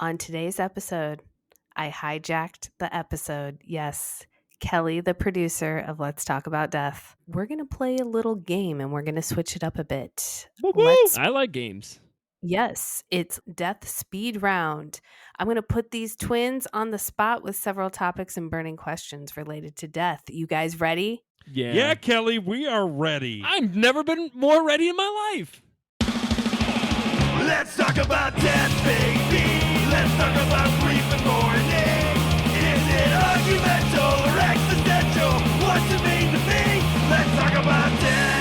On today's episode, I hijacked the episode. Yes, Kelley, the producer of Let's Talk About Death. We're going to play a little game and we're going to switch it up a bit. I like games. Yes, it's Death Speed Round. I'm going to put these twins on the spot with several topics and burning questions related to death. You guys ready? Yeah, Kelley, we are ready. I've never been more ready in my life. Let's talk about death, baby. Let's talk about grief and mourning. Is it argumental or existential? What's it mean to me? Let's talk about death.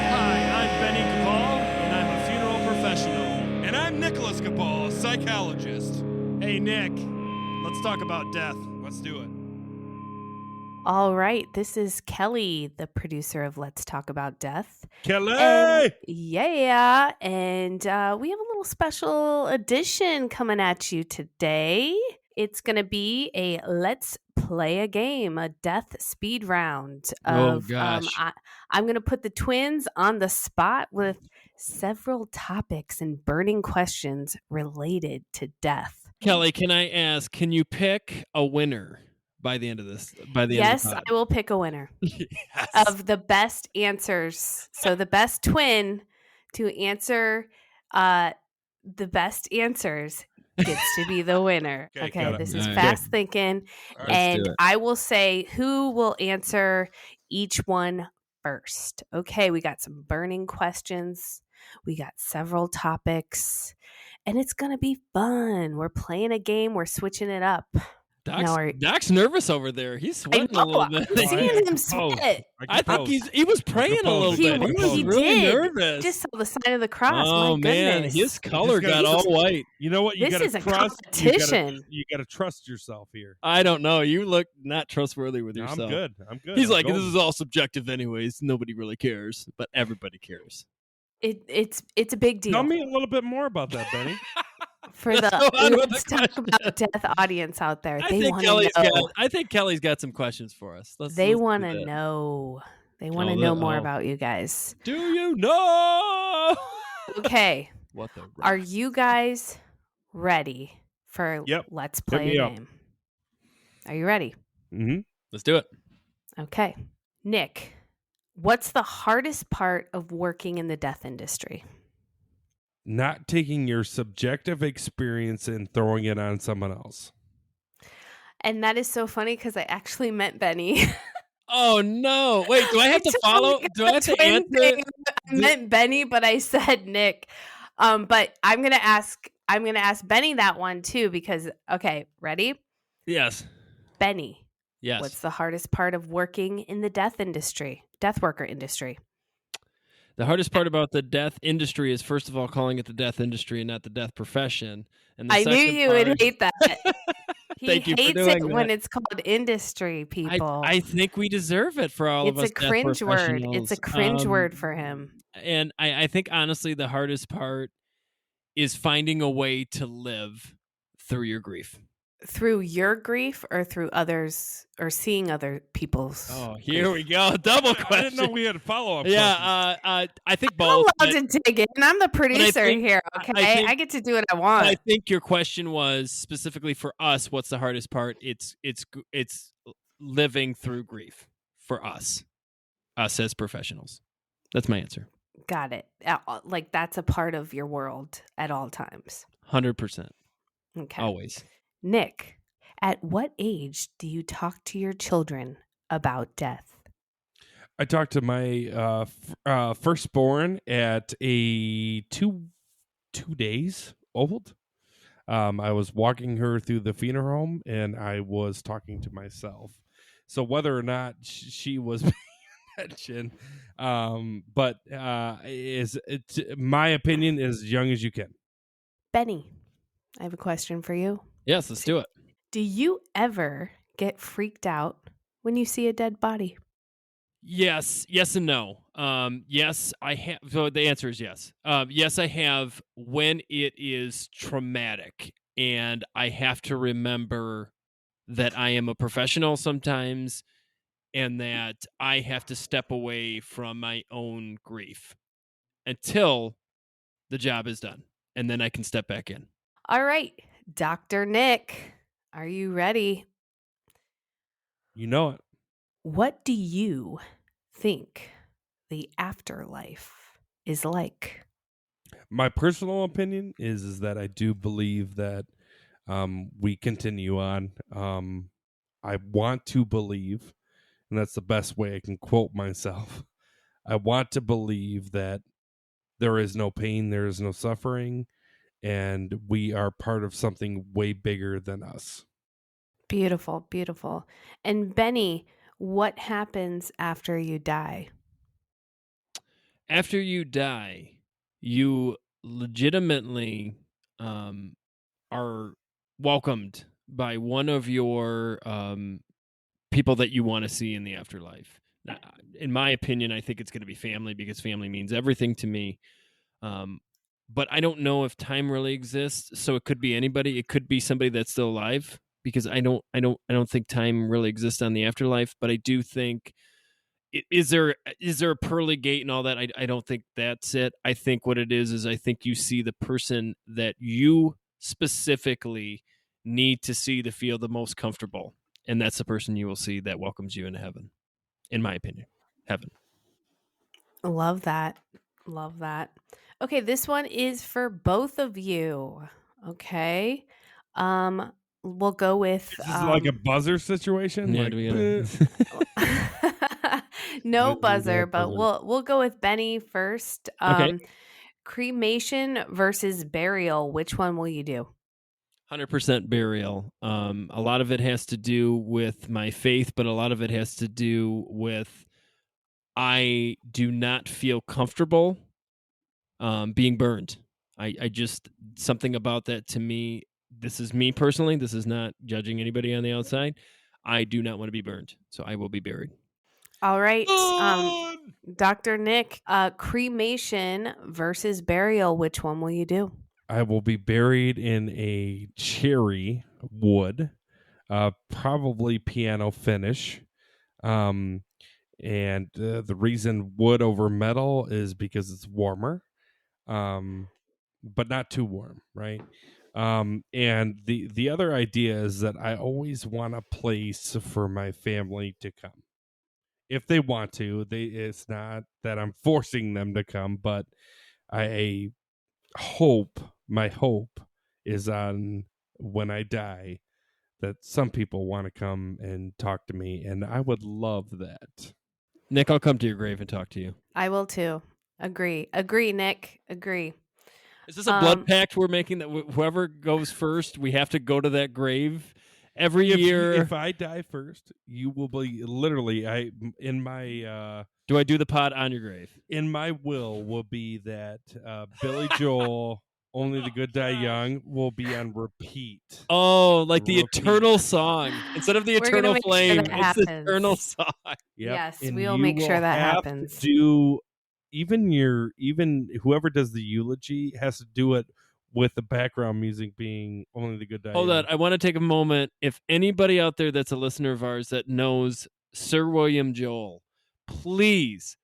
Hi, I'm Benny Cabal, and I'm a funeral professional. And I'm Nicholas Cabal, a psychologist. Hey, Nick, let's talk about death. Let's do it. All right, this is Kelley, the producer of Let's Talk About Death. Kelley! And we have a little special edition coming at you today. It's going to be a Let's Play a Game, a death speed round. I'm going to put the twins on the spot with several topics and burning questions related to death. Kelley, can I ask, can you pick a winner by the end of this? Yes, I will pick a winner of the best answers. So the best twin to answer the best answers gets to be the winner. Okay, this is fast thinking. Right, and I will say who will answer each one first. Okay, we got some burning questions. We got several topics. And it's going to be fun. We're playing a game. We're switching it up. Doc's nervous over there. He's sweating a little bit. I'm seeing him sweat. I think he was praying a little bit. He was really nervous. Just saw the sign of the cross. Oh, man. His color got all white. You know what? This is a competition. You got to trust yourself here. I don't know. You look not trustworthy with yourself. I'm good. He's like, this is all subjective anyways. Nobody really cares, but everybody cares. It's a big deal. Tell me a little bit more about that, Benny. For the Let's Talk About Death audience out there, they want to know. I think Kelley's got some questions for us. They want to know. They want to know more about you guys. Do you know? Okay. Are you guys ready for Let's Play a Game? Are you ready? Mm-hmm. Let's do it. Okay. Nick, what's the hardest part of working in the death industry? Not taking your subjective experience and throwing it on someone else. And that is so funny because I actually meant Benny. Oh, no. Wait, do I have to follow? Do I have to answer? I meant Benny, but I said Nick. But I'm going to ask Benny that one too because, okay, ready? Yes. Benny. Yes. What's the hardest part of working in the death worker industry? The hardest part about the death industry is, first of all, calling it the death industry and not the death profession. And I knew you would hate that. Thank you for hates doing it that. when it's called industry, people. I think we deserve it for all of us. It's a cringe word. It's a cringe word for him. And I think, honestly, the hardest part is finding a way to live through your grief. Through your grief or through others or seeing other people's here we go. Double question. I didn't know we had a follow-up Yeah, I think both. I'm allowed to dig in. I'm the producer here, okay? I get to do what I want. I think your question was specifically for us, what's the hardest part? It's living through grief for us as professionals. That's my answer. Got it. Like that's a part of your world at all times. 100%. Okay. Always. Nick, at what age do you talk to your children about death? I talked to my firstborn at a two days old. I was walking her through the funeral home, and I was talking to myself. So whether or not she was paying attention, but my opinion is as young as you can. Benny, I have a question for you. Yes, let's do it. Do you ever get freaked out when you see a dead body? Yes and no. Yes, I have. So the answer is yes. Yes, I have when it is traumatic, and I have to remember that I am a professional sometimes, and that I have to step away from my own grief until the job is done. and then I can step back in. All right, Dr. Nick, are you ready? You know it. What do you think the afterlife is like? My personal opinion is that I do believe that we continue on. I want to believe, and that's the best way I can quote myself. I want to believe that there is no pain, there is no suffering, and we are part of something way bigger than us. Beautiful, beautiful. And Benny, what happens after you die? After you die, you legitimately are welcomed by one of your people that you want to see in the afterlife. Now, in my opinion, I think it's going to be family because family means everything to me. But I don't know if time really exists, so it could be anybody. It could be somebody that's still alive because I don't think time really exists on the afterlife. But I do think is there a pearly gate and all that? I don't think that's it. I think what it is I think you see the person that you specifically need to see to feel the most comfortable, and that's the person you will see that welcomes you into heaven. In my opinion, heaven. Love that. Love that. Okay, this one is for both of you. Okay. We'll go with Is this like a buzzer situation? Yeah, Like, do we no We got buzzer, a but buzzer. we'll go with Benny first. Okay. Cremation versus burial. Which one will you do? 100% burial. A lot of it has to do with my faith, but a lot of it has to do with I do not feel comfortable being burned. I just something about that to me. This is me personally. This is not judging anybody on the outside. I do not want to be burned, so I will be buried. All right, Dr. Nick. Cremation versus burial. Which one will you do? I will be buried in a cherry wood, probably piano finish. Um, and the reason wood over metal is because it's warmer, but not too warm, right? And the other idea is that I always want a place for my family to come if they want to. It's not that I'm forcing them to come, but I hope my hope is on when I die that some people want to come and talk to me, and I would love that. Nick, I'll come to your grave and talk to you. I will too. Agree. Agree, Nick. Agree. Is this a blood pact we're making that whoever goes first, we have to go to that grave every year? If I die first, you will be literally. In my do I do the pod on your grave? In my will be that Billy Joel, "Only the Good Die Young" will be on repeat. Oh, like the Repeat. Eternal Song instead of the We're gonna Eternal make sure Flame. that It's the happens. Eternal Song. Yep. Yes, and we'll you make sure will that have happens. to do even whoever does the eulogy has to do it with the background music being "Only the Good Die Hold Young." on, I want to take a moment. If anybody out there that's a listener of ours that knows Sir William Joel, please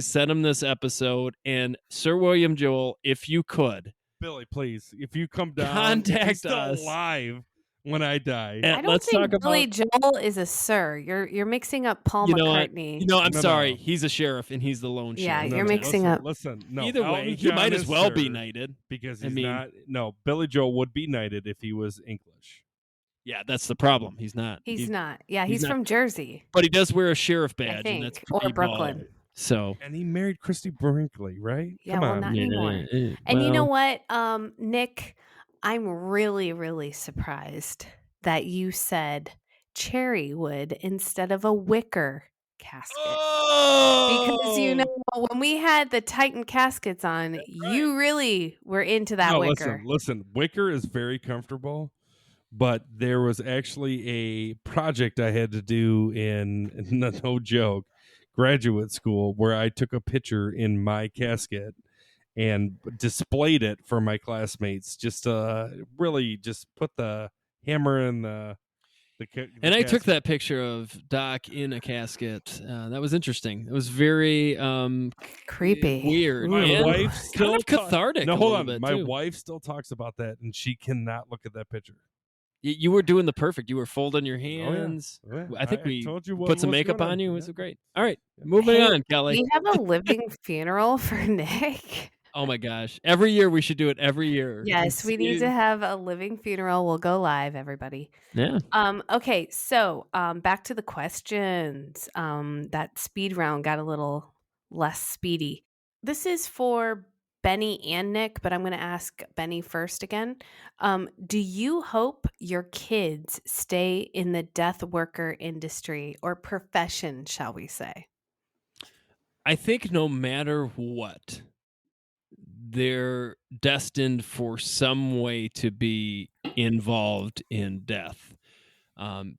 send him this episode. And Sir William Joel, if you could, Billy, please, if you come down, Contact if he's still us. alive when I die. And I don't let's think talk Billy about. Joel is a sir. You're mixing up Paul You know what? McCartney. You know, I'm No, sorry. no. He's a sheriff, and he's the lone Yeah, sheriff. you're mixing listen, up. Listen, no. Either Elton way, he John might is as well be sir, knighted. because I he's mean- not. No, Billy Joel would be knighted if he was English. Yeah, that's the problem. He's not. He's not. Yeah, he's he's not. from Jersey, But he does wear a sheriff I badge, and that's think, or pretty Brooklyn. baller. So And he married Christy Brinkley, right? Yeah, Come well, on. not anymore. And you know what, Nick, I'm really, really surprised that you said cherry wood instead of a wicker casket. Because you know, when we had the Titan caskets on, you really were into that No, wicker. listen. Wicker is very comfortable, but there was actually a project I had to do in no joke graduate school where I took a picture in my casket and displayed it for my classmates, just really just put the hammer in the And I took that picture of Doc in a casket. That was interesting. It was very Creepy. weird. My and wife kind still of cathartic. No, a hold little on. bit, My too. wife still talks about that, and she cannot look at that picture. You were doing the perfect. You were folding your Oh, yeah. hands. Oh, yeah. I think we told you put some was makeup going on you. It Yeah. was great. All right, moving Hey, on, Kelly. we have a living funeral for Nick. Oh my gosh! Every year we should do it. Every year. Yes, we need See- to have a living funeral. We'll go live, everybody. Yeah. Okay, so back to the questions. That speed round got a little less speedy. This is for Benny and Nick, but I'm going to ask Benny first again. Do you hope your kids stay in the death worker industry or profession, shall we say? I think no matter what, they're destined for some way to be involved in death,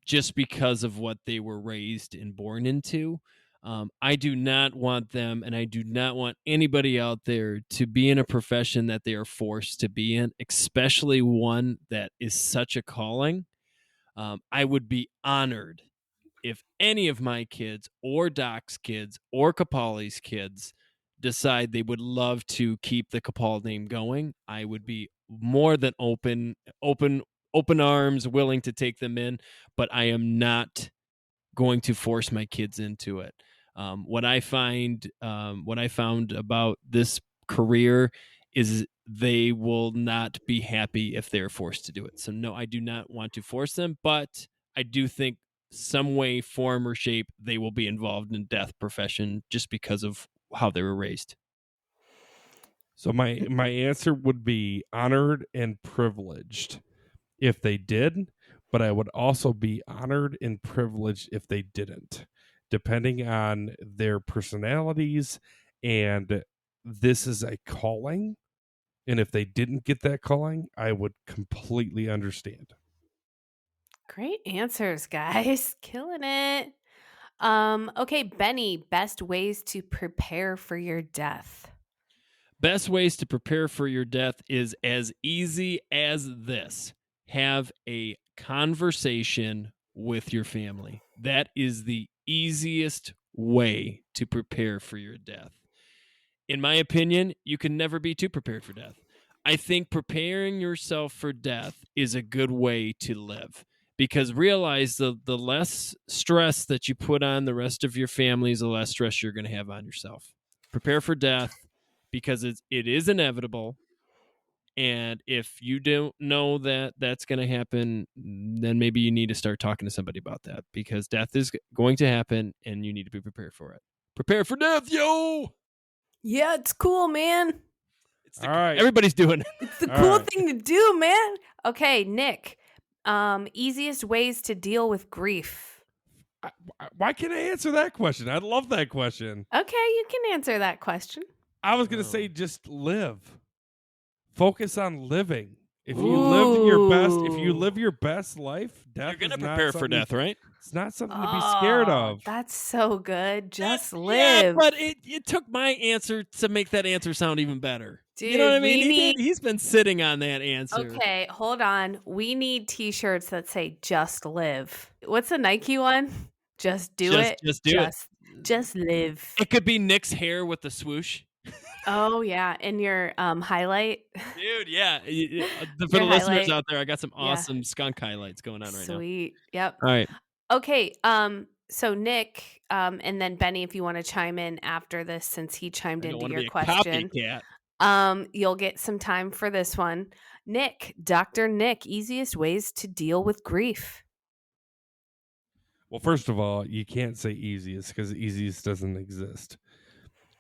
just because of what they were raised and born into. I do not want them, and I do not want anybody out there to be in a profession that they are forced to be in, especially one that is such a calling. I would be honored if any of my kids or Doc's kids or Capali's kids decide they would love to keep the Capal name going. I would be more than open arms, willing to take them in, but I am not going to force my kids into it. What I found about this career is they will not be happy if they're forced to do it. So no, I do not want to force them, but I do think some way, form, or shape they will be involved in death profession just because of how they were raised. So my answer would be honored and privileged if they did, but I would also be honored and privileged if they didn't, depending on their personalities. And this is a calling. And if they didn't get that calling, I would completely understand. Great answers, guys. Killing it. Okay, Benny, best ways to prepare for your death. Best ways to prepare for your death is as easy as this. Have a conversation with your family. That is the easiest way to prepare for your death. In my opinion, you can never be too prepared for death. I think preparing yourself for death is a good way to live, because realize the less stress that you put on the rest of your family is the less stress you're going to have on yourself. Prepare for death because it is inevitable. And if you don't know that that's going to happen, then maybe you need to start talking to somebody about that, because death is going to happen and you need to be prepared for it. Prepare for death, yo! Yeah, it's cool, man. All right. Everybody's doing it. It's the All cool right. thing to do, man. Okay, Nick. Easiest ways to deal with grief. Why can't I answer that question? I love that question. Okay, you can answer that question. I was going to say just live. Focus on living. If you live your best life, death You're going to is not prepare for something- death, right? It's not something to be scared Oh, of. That's so good. Just Yeah, live. but it took my answer to make that answer sound even better. Dude, you know what I mean? we need- He's been sitting on that answer. Okay, hold on. We need t-shirts that say just live. What's the Nike one? Just do it. Just do it. Just live. It could be Nick's hair with the swoosh. Oh yeah, and your highlight. Dude, yeah. For Your the listeners highlight. out there, I got some Yeah. awesome skunk highlights going on right now. Sweet. Yep. All right. Okay. So Nick, and then Benny, if you want to chime in after this, since he chimed I don't into want to your be a question, copycat. you'll get some time for this one. Nick, Dr. Nick, easiest ways to deal with grief. Well, first of all, you can't say easiest because easiest doesn't exist.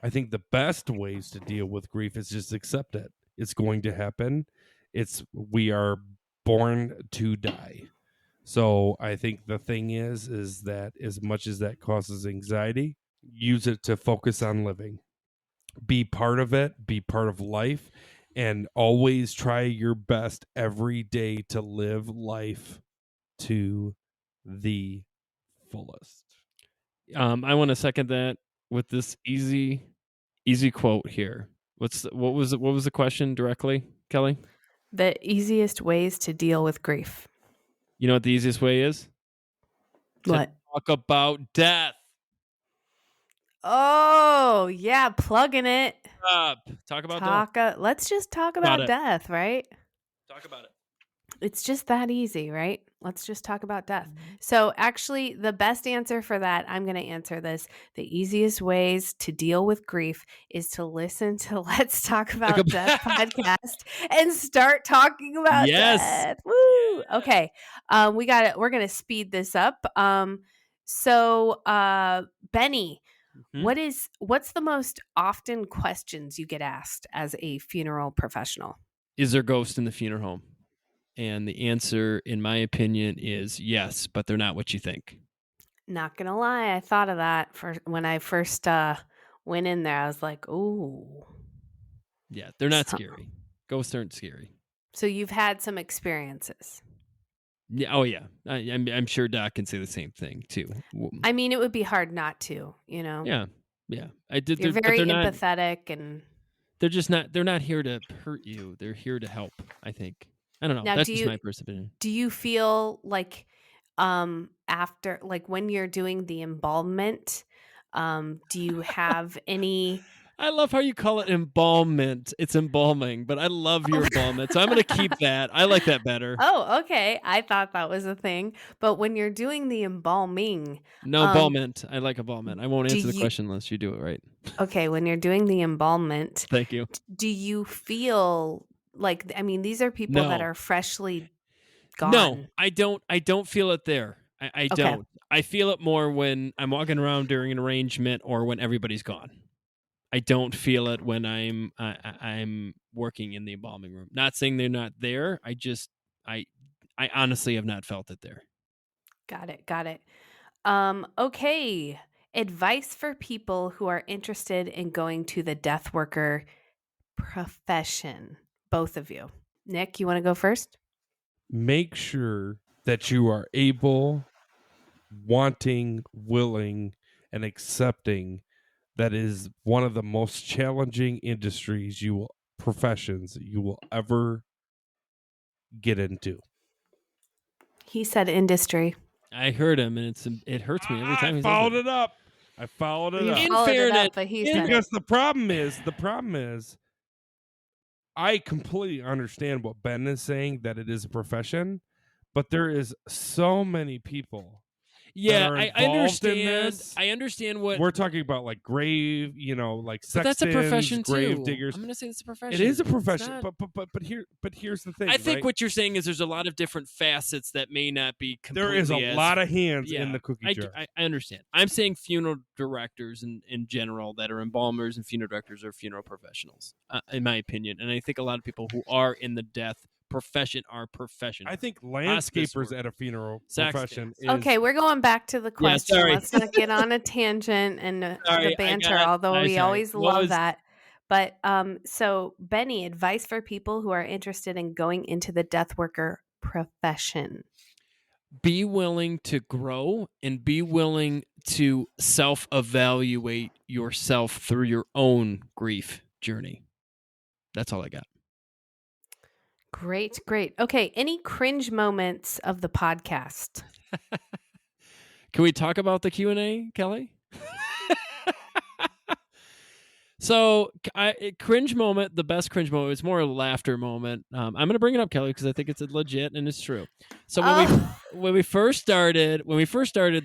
I think the best ways to deal with grief is just accept it. It's going to happen. We are born to die. So I think the thing is that as much as that causes anxiety, use it to focus on living. Be part of it, be part of life, and always try your best every day to live life to the fullest. I want to second that with this easy quote here. What was the question directly, Kelly? The easiest ways to deal with grief. You know what the easiest way is? What? talk about death. Oh, yeah, plugging it. Talk about death. Let's just talk Got about it. death, right? Talk about it. It's just that easy, right? Let's just talk about death. So, actually, the best answer for that, I'm going to answer this. The easiest ways to deal with grief is to listen to Let's Talk About Death podcast and start talking about Yes. death. Woo! Okay. We're going to speed this up. Benny, Mhm. what's the most often questions you get asked as a funeral professional? Is there ghosts in the funeral home? And the answer, in my opinion, is yes, but they're not what you think. Not gonna lie, I thought of that for when I first went in there. I was like, "Ooh." Yeah, they're not So- scary. Ghosts aren't scary. So you've had some experiences. Yeah. Oh yeah. I'm sure Doc can say the same thing too. I mean, it would be hard not to, you know. Yeah. Yeah. I did. You're But very they're not. empathetic, and They're just not. They're not here to hurt you. They're here to help. I think. I don't know. now, That's just my personal opinion. do you feel like after, like, when you're doing the embalmment, do you have any? I love how you call it embalmment. It's embalming, but I love your embalmment, so I'm going to keep that. I like that better. Oh, okay. I thought that was a thing, but when you're doing the embalming, No, embalmment. I like embalmment. I won't do answer the you- question unless you do it right. okay, when you're doing the embalmment, Thank you. do you feel like, I mean, these are people that No. are freshly gone. No, I don't. I don't feel it there. I Okay. don't. I feel it more when I'm walking around during an arrangement or when everybody's gone. I don't feel it when I'm working in the embalming room. Not saying they're not there. I honestly have not felt it there. Got it. Okay. Advice for people who are interested in going to the death worker profession. Both of you. Nick, you want to go first? Make sure that you are able, wanting, willing, and accepting. That is one of the most challenging professions you will ever get into. He said industry. I heard him, and it hurts me every time. I he followed says it up. I followed it You up. In followed it fairness- up, but he said it. Because the problem is, I completely understand what Ben is saying, that it is a profession, but there is so many people. Yeah, are I involved in understand. this. I understand what. We're talking about like grave, like But that's a sextons, profession grave too. diggers. I'm going to say it's a profession. It is a It's profession, not- but here's the thing. I think right? what you're saying is there's a lot of different facets that may not be completely. there is a as- lot of hands Yeah, in the cookie I, jar. I understand. I'm saying funeral directors in general that are embalmers and funeral directors are funeral professionals, in my opinion. And I think a lot of people who are in the death profession are professionals. I think Hospice landscapers work. at a funeral Sax profession dance. is Okay, we're going back to the question. sorry. Let's not get on a tangent and Sorry, the I banter, got- although I'm we sorry. always What love was- that. But so Benny, advice for people who are interested in going into the death worker profession. Be willing to grow and be willing to self-evaluate yourself through your own grief journey. That's all I got. Great. Okay, any cringe moments of the podcast? Can we talk about the Q&A, Kelley? So, cringe moment, the best cringe moment, it's more a laughter moment. I'm going to bring it up, Kelley, because I think it's legit and it's true. So when we first started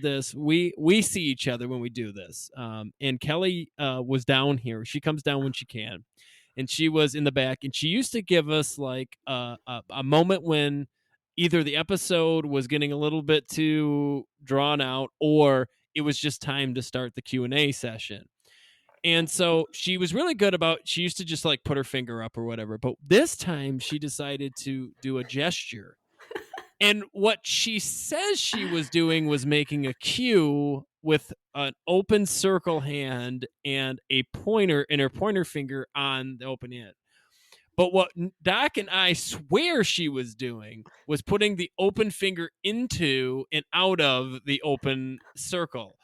this, we see each other when we do this. And Kelley was down here. She comes down when she can, and she was in the back, and she used to give us like a moment when either the episode was getting a little bit too drawn out, or it was just time to start the Q&A session. And so she was really good about, she used to just like put her finger up or whatever. But this time she decided to do a gesture. And what she says she was doing was making a Q with an open circle hand and a pointer and her pointer finger on the open end. But what Doc and I swear she was doing was putting the open finger into and out of the open circle.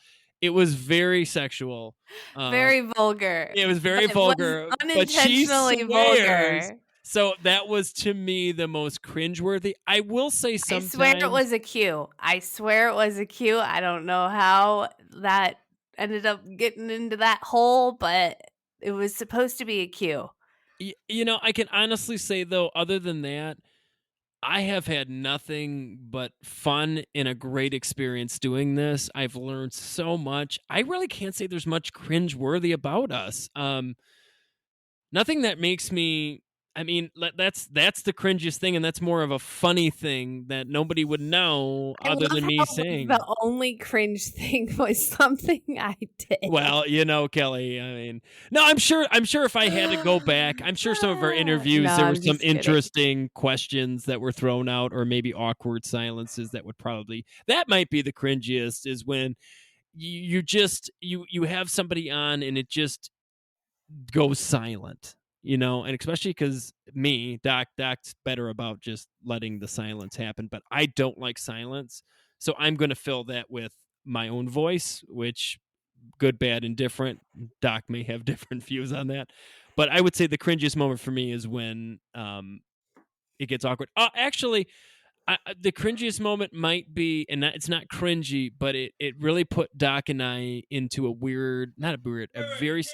It was very sexual. Very vulgar. It was very But it was vulgar. But she unintentionally swears vulgar. So that was to me the most cringeworthy. I will say I swear it sometimes. was a cue. I swear it was a cue. I don't know how that ended up getting into that hole, but it was supposed to be a cue. I can honestly say though, other than that, I have had nothing but fun and a great experience doing this. I've learned so much. I really can't say there's much cringeworthy about us. Nothing that makes me. I mean, that's the cringiest thing, and that's more of a funny thing that nobody would know I other love than me how saying. the only cringe thing was something I did. Well, Kelley, I mean, no, I'm sure if I had to go back, I'm sure some of our interviews No, there were I'm some just kidding. interesting questions that were thrown out or maybe awkward silences that might be the cringiest is when you have somebody on and it just goes silent. And especially because Doc's better about just letting the silence happen, but I don't like silence. So I'm going to fill that with my own voice, which good, bad, and different. Doc may have different views on that, but I would say the cringiest moment for me is when it gets awkward. Actually, the cringiest moment might be, and it's not cringy, but it really put Doc and I into a very.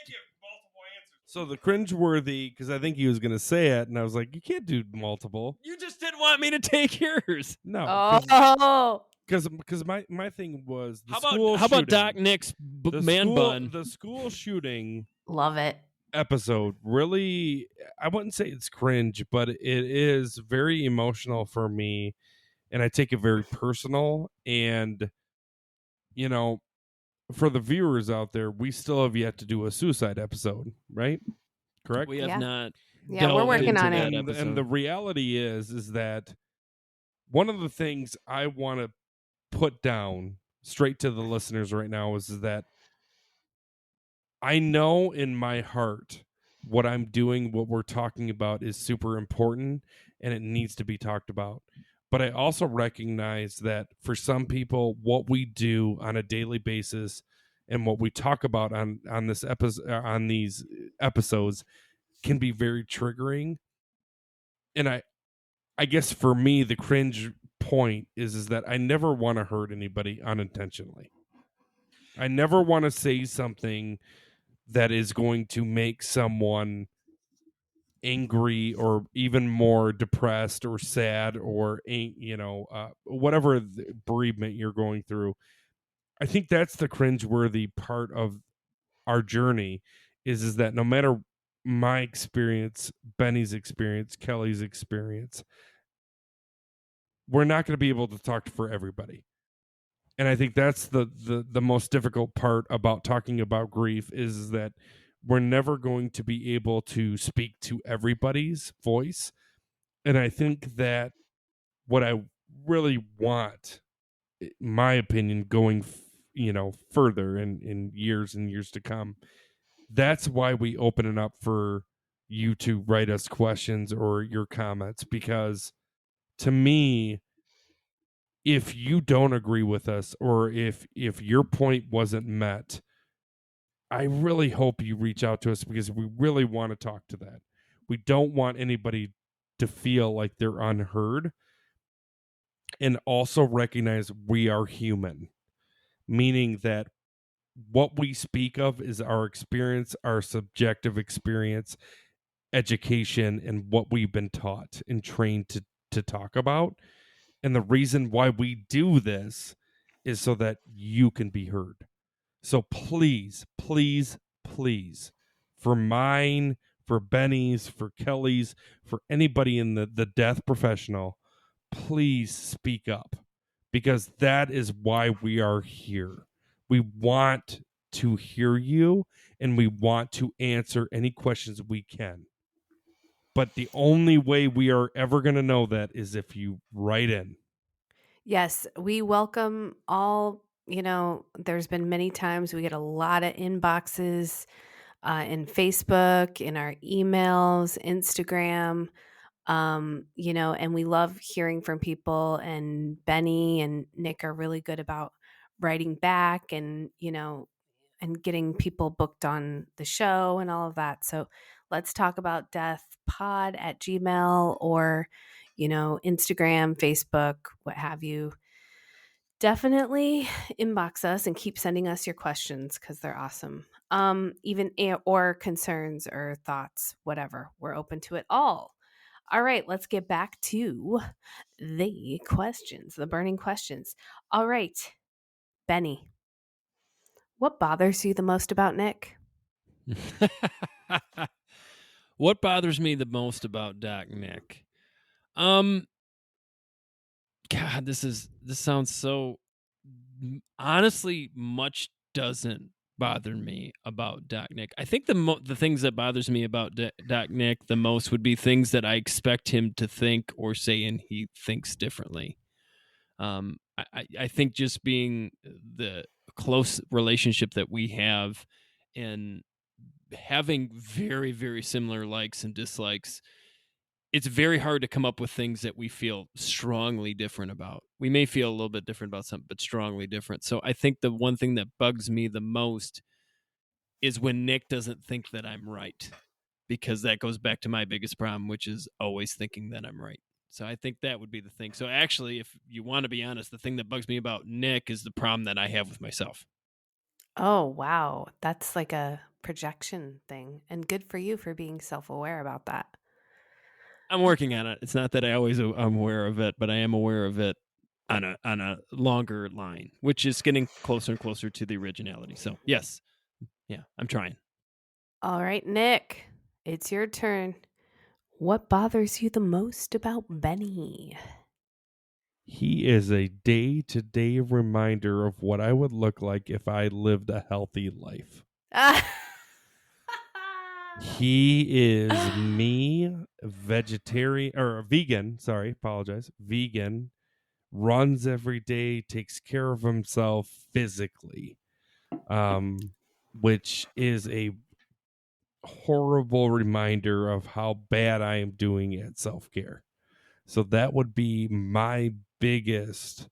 So the cringeworthy, because I think he was going to say it, and I was like, you can't do multiple. You just didn't want me to take yours. No, Oh, because my thing was the How school about shooting. Doc Nick's bun? The school shooting love it. episode really, I wouldn't say it's cringe, but it is very emotional for me, and I take it very personal. And for the viewers out there, we still have yet to do a suicide episode, right? Correct. We have Yeah. not. Yeah, we're delved working into on that it. episode. And the reality is that one of the things I want to put down straight to the listeners right now is that I know in my heart what I'm doing, what we're talking about is super important and it needs to be talked about. But I also recognize that for some people, what we do on a daily basis and what we talk about on this episode, on these episodes, can be very triggering. And I guess for me, the cringe point is that I never want to hurt anybody unintentionally. I never want to say something that is going to make someone angry or even more depressed or sad or whatever the bereavement you're going through. I think that's the cringeworthy part of our journey is that no matter my experience, Benny's experience, Kelley's experience, we're not going to be able to talk for everybody. And I think that's the most difficult part about talking about grief is that we're never going to be able to speak to everybody's voice. And I think that what I really want, my opinion, going further in years and years to come, that's why we open it up for you to write us questions or your comments, because to me, if you don't agree with us or if your point wasn't met, I really hope you reach out to us because we really want to talk to that. We don't want anybody to feel like they're unheard, and also recognize we are human, meaning that what we speak of is our experience, our subjective experience, education, and what we've been taught and trained to talk about. And the reason why we do this is so that you can be heard. So please, please, please, for mine, for Benny's, for Kelley's, for anybody in the death professional, please speak up, because that is why we are here. We want to hear you and we want to answer any questions we can. But the only way we are ever going to know that is if you write in. Yes, we welcome all. There's been many times we get a lot of inboxes in Facebook, in our emails, Instagram, and we love hearing from people. And Benny and Nick are really good about writing back and getting people booked on the show and all of that. So let's talk about death pod at Gmail or, Instagram, Facebook, what have you. Definitely inbox us and keep sending us your questions because they're awesome. Or concerns or thoughts, whatever. We're open to it all. All right, let's get back to the questions, the burning questions. All right, Benny, what bothers you the most about Nick? What bothers me the most about Doc Nick? God, this sounds so. Honestly, much doesn't bother me about Doc Nick. I think the things that bothers me about Doc Nick the most would be things that I expect him to think or say, and he thinks differently. I think just being the close relationship that we have, and having very, very similar likes and dislikes, it's very hard to come up with things that we feel strongly different about. We may feel a little bit different about something, but strongly different. So I think the one thing that bugs me the most is when Nick doesn't think that I'm right, because that goes back to my biggest problem, which is always thinking that I'm right. So I think that would be the thing. So actually, if you want to be honest, the thing that bugs me about Nick is the problem that I have with myself. Oh, wow. That's like a projection thing. And good for you for being self-aware about that. I'm working on it. It's not that I always am aware of it, but I am aware of it on a longer line, which is getting closer and closer to the originality. So yes, yeah, I'm trying. All right, Nick, it's your turn. What bothers you the most about Benny? He is a day-to-day reminder of what I would look like if I lived a healthy life. He is me, vegetarian or vegan. Sorry, apologize. Vegan, runs every day, takes care of himself physically, which is a horrible reminder of how bad I am doing at self-care. So that would be my biggest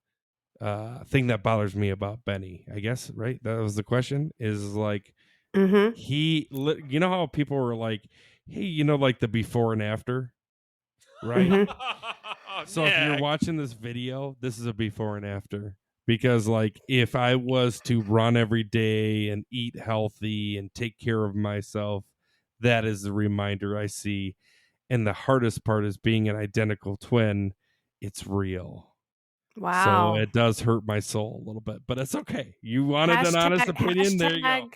thing that bothers me about Benny, I guess, right? That was the question, is like, Mm-hmm. you know how people were like, hey, like the before and after, right? Mhm. So if you're Nick. watching this video, this is a before and after. Because like if I was to run every day and eat healthy and take care of myself, that is the reminder I see. And the hardest part is being an identical twin. It's real. So Wow. it does hurt my soul a little bit, but it's okay. You wanted an honest opinion? There you go.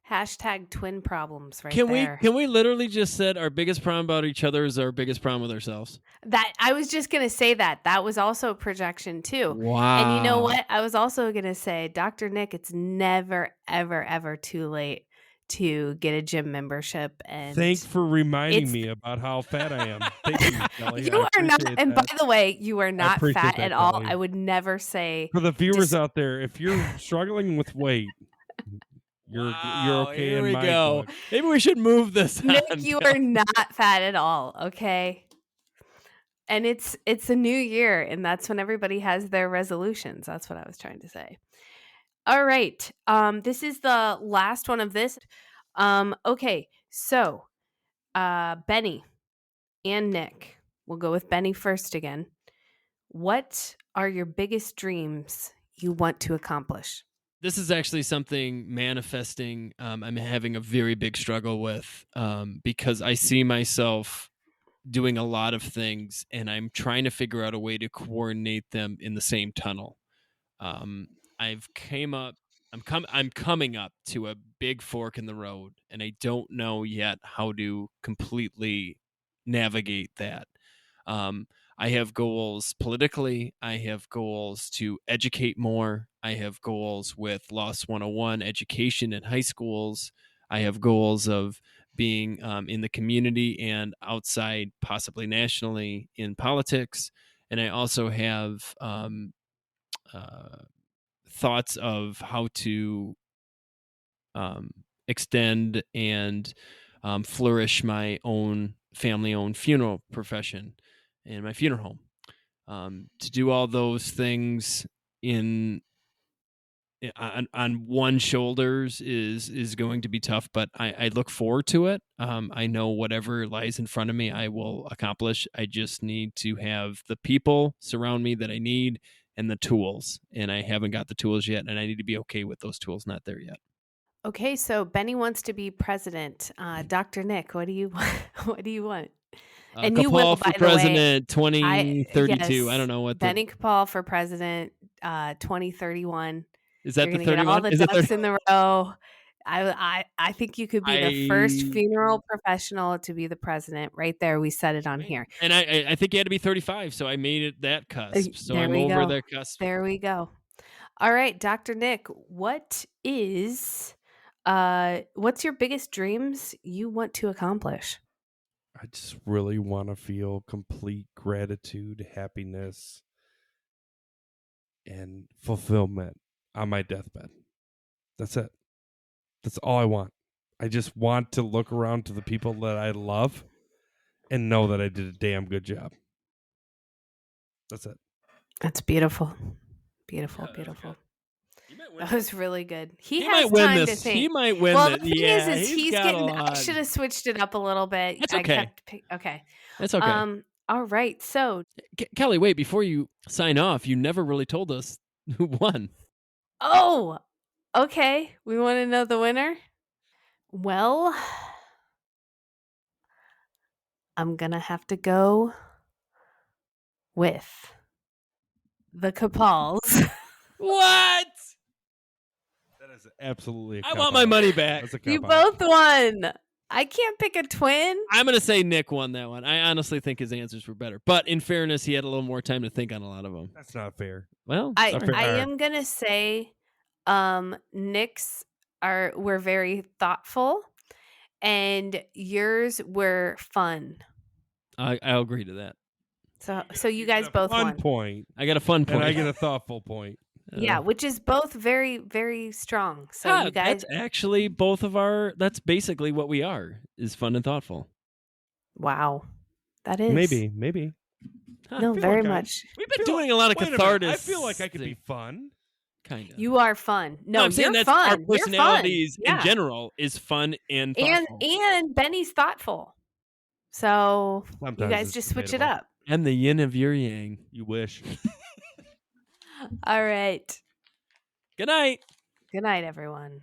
Hashtag twin problems right Can there. we literally just said our biggest problem about each other is our biggest problem with ourselves? That I was just gonna say that was also a projection too. Wow. And you know what? I was also gonna say, Dr. Nick, it's never, ever, ever too late to get a gym membership. And Thanks for reminding it's- me about how fat I am. Thank you, Kelley. you I are not, appreciate and that. by the way, you are not appreciate fat that, at all. Kelley. I would never say For the viewers Just- out there, if you're struggling with weight, you're okay Here in we my go. book. Maybe we should move this. Nick, on. you are not fat at all, okay? And it's a new year, and that's when everybody has their resolutions. That's what I was trying to say. All right. This is the last one of this. Okay, so Benny and Nick. We'll go with Benny first again. What are your biggest dreams you want to accomplish? This is actually something manifesting I'm having a very big struggle with, because I see myself doing a lot of things and I'm trying to figure out a way to coordinate them in the same tunnel. I've I'm coming up to a big fork in the road, and I don't know yet how to completely navigate that. I have goals politically. I have goals to educate more. I have goals with Loss 101 education in high schools. I have goals of being in the community and outside, possibly nationally, in politics. And I also have thoughts of how to extend and flourish my own family-owned funeral profession and my funeral home. To do all those things in on one shoulders is going to be tough, but I look forward to it. I know whatever lies in front of me, I will accomplish. I just need to have the people surround me that I need and the tools, and I haven't got the tools yet, and I need to be okay with those tools not there yet. Okay, so Benny wants to be president. Dr. Nick, what do you what do you want? And you will, Kapal by for the way, president 2032. I don't know what Benny Kapal for president 2031. is that You're the gonna get all 31? the Is it ducks in the row. I think you could be the first funeral professional to be the president. Right there, we said it on here. And I think you had to be 35, so I made it that cusp. So There I'm we over go. that cusp. There we go. All right, Dr. Nick, what's your biggest dreams you want to accomplish? I just really want to feel complete gratitude, happiness, and fulfillment on my deathbed. That's it. That's all I want. I just want to look around to the people that I love and know that I did a damn good job. That's it. That's beautiful. Beautiful, Yeah, beautiful. You might win That was really good. He He has might win time to this. think. He might win Well, this. the thing Yeah, is he's got a getting. I lot. should have switched it up a little bit. That's I okay. kept okay. That's okay. All right. So, Kelly, wait, before you sign off, you never really told us who won. oh, okay. We want to know the winner. Well, I'm gonna have to go with the Kapals. What? That is absolutely. I want my money back. That's a You cop-out. both won. I can't pick a twin. I'm going to say Nick won that one. I honestly think his answers were better. But in fairness, he had a little more time to think on a lot of them. That's not fair. Well, I Not fair. am gonna say, Nick's were very thoughtful, and yours were fun. I'll agree to that. So you guys get a both fun won. point, I got a fun point. and I get a thoughtful point. Yeah, which is both very, very strong. So you guys, that's actually both of our. That's basically what we are. Is fun and thoughtful. wow, that is Maybe. no, feel very like I- much. We've been feel doing a lot of Wait a minute, catharsis. I feel like I could be fun. kind of. You are fun. No, I'm saying you're that's fun. our You're fun. personalities Yeah. in general is fun and thoughtful. And Benny's thoughtful. So you Sometimes guys it's just switch it debatable. up. And the yin of your yang. You wish. All right. Good night. Good night, everyone.